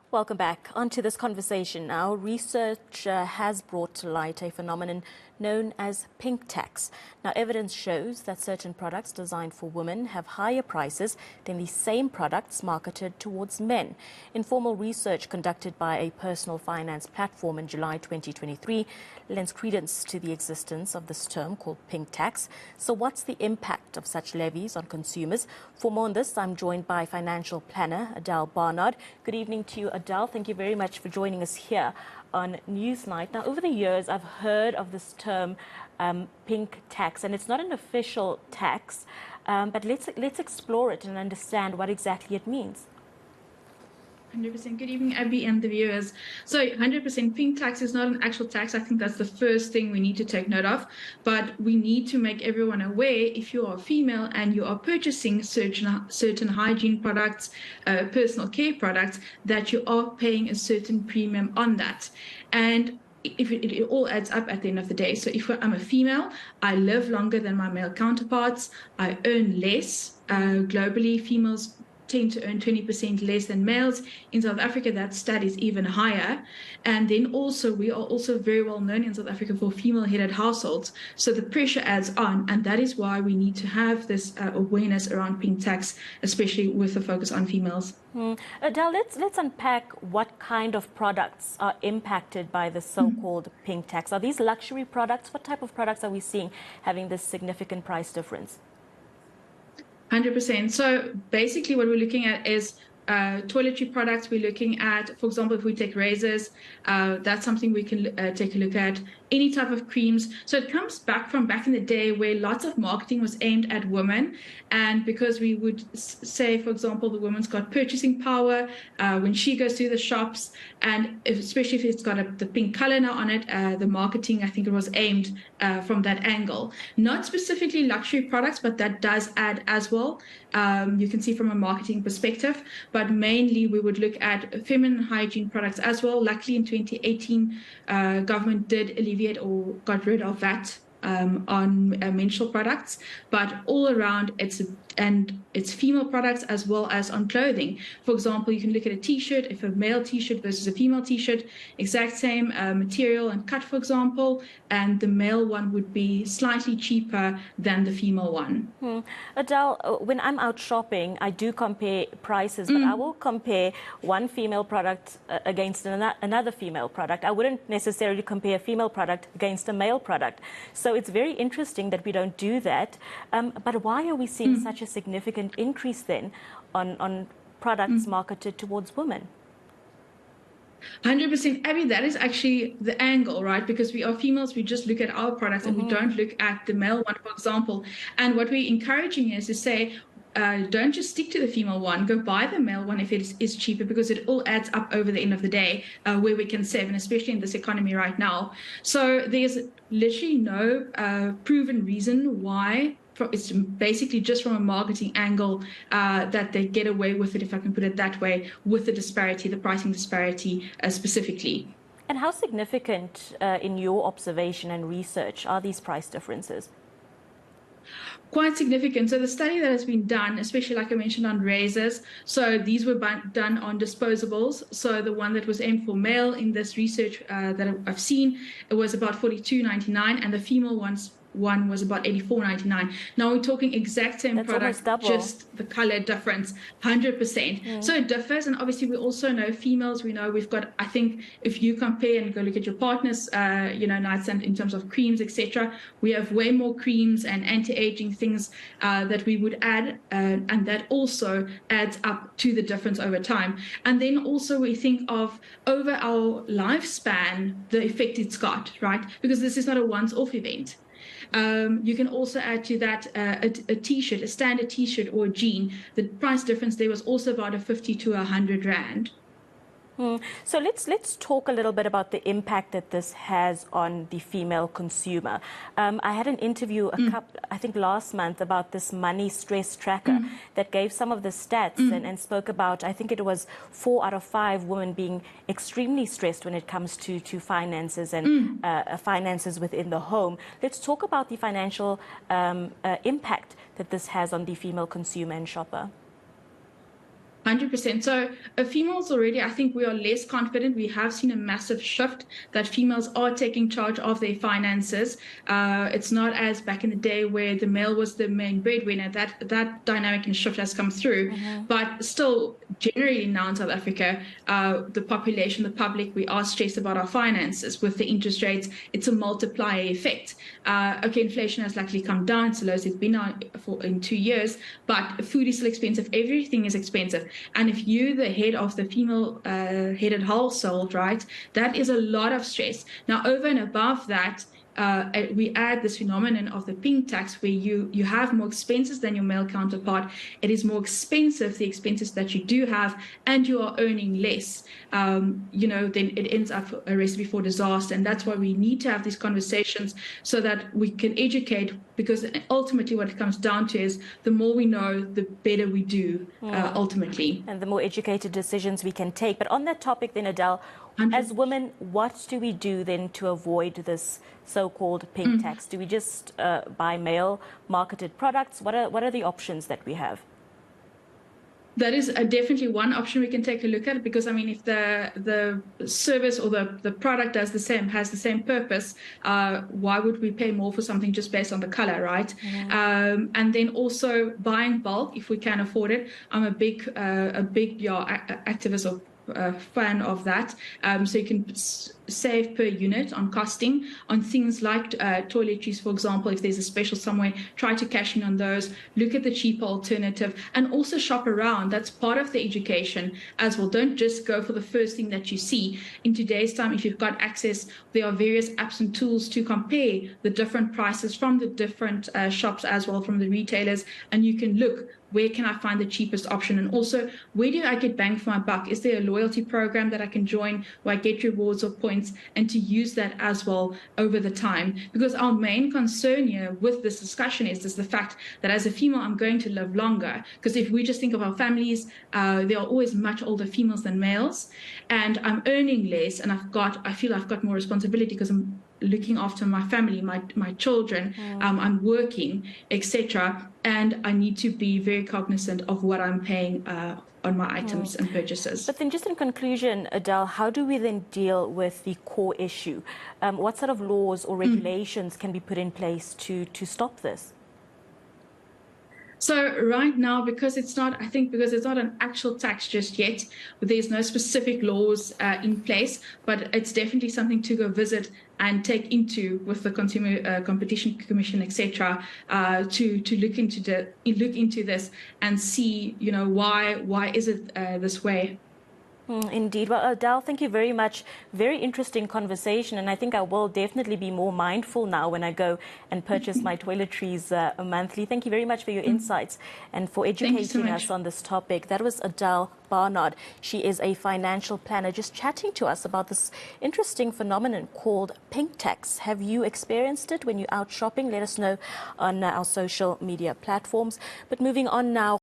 Welcome back. On to this conversation now. Research has brought to light a phenomenon known as pink tax. Now, evidence shows that certain products designed for women have higher prices than the same products marketed towards men. Informal research conducted by a personal finance platform in July 2023 lends credence to the existence of this term called pink tax. So what's the impact of such levies on consumers? For more on this, I'm joined by financial planner Adele Barnard. Good evening to you, Adele. Thank you very much for joining us here on Newsnight. Now, over the years, I've heard of this term pink tax, and it's not an official tax, but let's explore it and understand what exactly it means. 100%. Good evening, Abby and the viewers. So 100% pink tax is not an actual tax. I think that's the first thing we need to take note of. But we need to make everyone aware, if you are female and you are purchasing certain hygiene products, personal care products, that you are paying a certain premium on that. And if it all adds up at the end of the day. So if I'm a female, I live longer than my male counterparts, I earn less. Globally, females tend to earn 20% less than males. In South Africa, that stat is even higher. And then also, we are also very well known in South Africa for female-headed households. So the pressure adds on, and that is why we need to have this awareness around pink tax, especially with the focus on females. Adele, let's unpack what kind of products are impacted by the so-called pink tax. Are these luxury products? What type of products are we seeing having this significant price difference? 100%. So basically what we're looking at is toiletry products. We're looking at, for example, if we take razors, that's something we can take a look at. Any type of creams. So it comes back from back in the day where lots of marketing was aimed at women. And because we would say, for example, the woman's got purchasing power when she goes through the shops, and especially if it's got the pink color now on it, the marketing, I think it was aimed from that angle. Not specifically luxury products, but that does add as well. You can see from a marketing perspective, but mainly we would look at feminine hygiene products as well. Luckily in 2018, government did alleviate or got rid of that on menstrual products, but all around it's female products as well as on clothing. For example, you can look at a t-shirt, if a male t-shirt versus a female t-shirt, exact same material and cut, for example, and the male one would be slightly cheaper than the female one. Adele, when I'm out shopping, I do compare prices, but I will compare one female product against another female product. I wouldn't necessarily compare a female product against a male product. So it's very interesting that we don't do that. But why are we seeing such a significant increase then on products marketed towards women? 100%. Abby, that is actually the angle, right? Because we are females, we just look at our products and we don't look at the male one, for example. And what we're encouraging is to say, don't just stick to the female one, go buy the male one if it is cheaper, because it all adds up over the end of the day where we can save, and especially in this economy right now. So there's literally no proven reason why. It's basically just from a marketing angle that they get away with it, if I can put it that way, with the disparity, the pricing disparity specifically. And how significant in your observation and research are these price differences? Quite significant. So the study that has been done, especially like I mentioned on razors, so these were done on disposables. So the one that was aimed for male in this research that I've seen, it was about $42.99, and the female one was about $84.99. Now we're talking exact same product, just the color difference, 100%. So it differs, and obviously we also know females. We know we've got. I think if you compare and go look at your partner's, nightstand in terms of creams, etc., we have way more creams and anti-aging things that we would add, and that also adds up to the difference over time. And then also we think of over our lifespan the effect it's got, right? Because this is not a once-off event. You can also add to that a t-shirt, a standard t-shirt or a jean. The price difference there was also about a 50 to 100 rand. So let's talk a little bit about the impact that this has on the female consumer. I had an interview I think last month about this money stress tracker that gave some of the stats and spoke about, I think it was 4 out of 5 women being extremely stressed when it comes to finances and finances within the home. Let's talk about the financial impact that this has on the female consumer and shopper. 100%. So females already, I think we are less confident. We have seen a massive shift that females are taking charge of their finances. It's not as back in the day where the male was the main breadwinner. That dynamic and shift has come through. But still, generally now in South Africa, the population, the public, we are stressed about our finances. With the interest rates, it's a multiplier effect. Okay, inflation has likely come down. It's the lowest it's been in 2 years, but food is still expensive. Everything is expensive. And if you're the head of the female-headed household, right, that is a lot of stress. Now, over and above that, we add this phenomenon of the pink tax, where you have more expenses than your male counterpart. It is more expensive, the expenses that you do have, and you are earning less. Then it ends up a recipe for disaster. And that's why we need to have these conversations so that we can educate, because ultimately what it comes down to is the more we know, the better we do, ultimately. And the more educated decisions we can take. But on that topic then, Adele, as women, what do we do then to avoid this so-called pink tax? Do we just buy male-marketed products? What are the options that we have? That is definitely one option we can take a look at, because I mean, if the service or the product has the same purpose, why would we pay more for something just based on the color, right? And then also buying bulk if we can afford it. I'm a big activist of fan of that. So you can save per unit on costing on things like toiletries, for example. If there's a special somewhere, try to cash in on those. Look at the cheaper alternative, and also shop around. That's part of the education as well. Don't just go for the first thing that you see. In today's time, if you've got access, there are various apps and tools to compare the different prices from the different shops as well, from the retailers, and you can look, where can I find the cheapest option? And also, where do I get bang for my buck? Is there a loyalty program that I can join where I get rewards or points, and to use that as well over the time? Because our main concern here with this discussion is the fact that as a female, I'm going to live longer. Because if we just think of our families, there are always much older females than males, and I'm earning less, and I feel I've got more responsibility because I'm looking after my family, my children, I'm working, etc. And I need to be very cognizant of what I'm paying on my items and purchases. But then just in conclusion, Adele, how do we then deal with the core issue? What sort of laws or regulations can be put in place to stop this? So right now, because it's not an actual tax just yet, there's no specific laws in place, but it's definitely something to go visit and take into with the Consumer Competition Commission, etc., to look into this and see, why is it this way. Indeed. Well, Adele, thank you very much. Very interesting conversation. And I think I will definitely be more mindful now when I go and purchase my toiletries monthly. Thank you very much for your insights and for educating us on this topic. That was Adele Barnard. She is a financial planner, just chatting to us about this interesting phenomenon called pink tax. Have you experienced it when you're out shopping? Let us know on our social media platforms. But moving on now.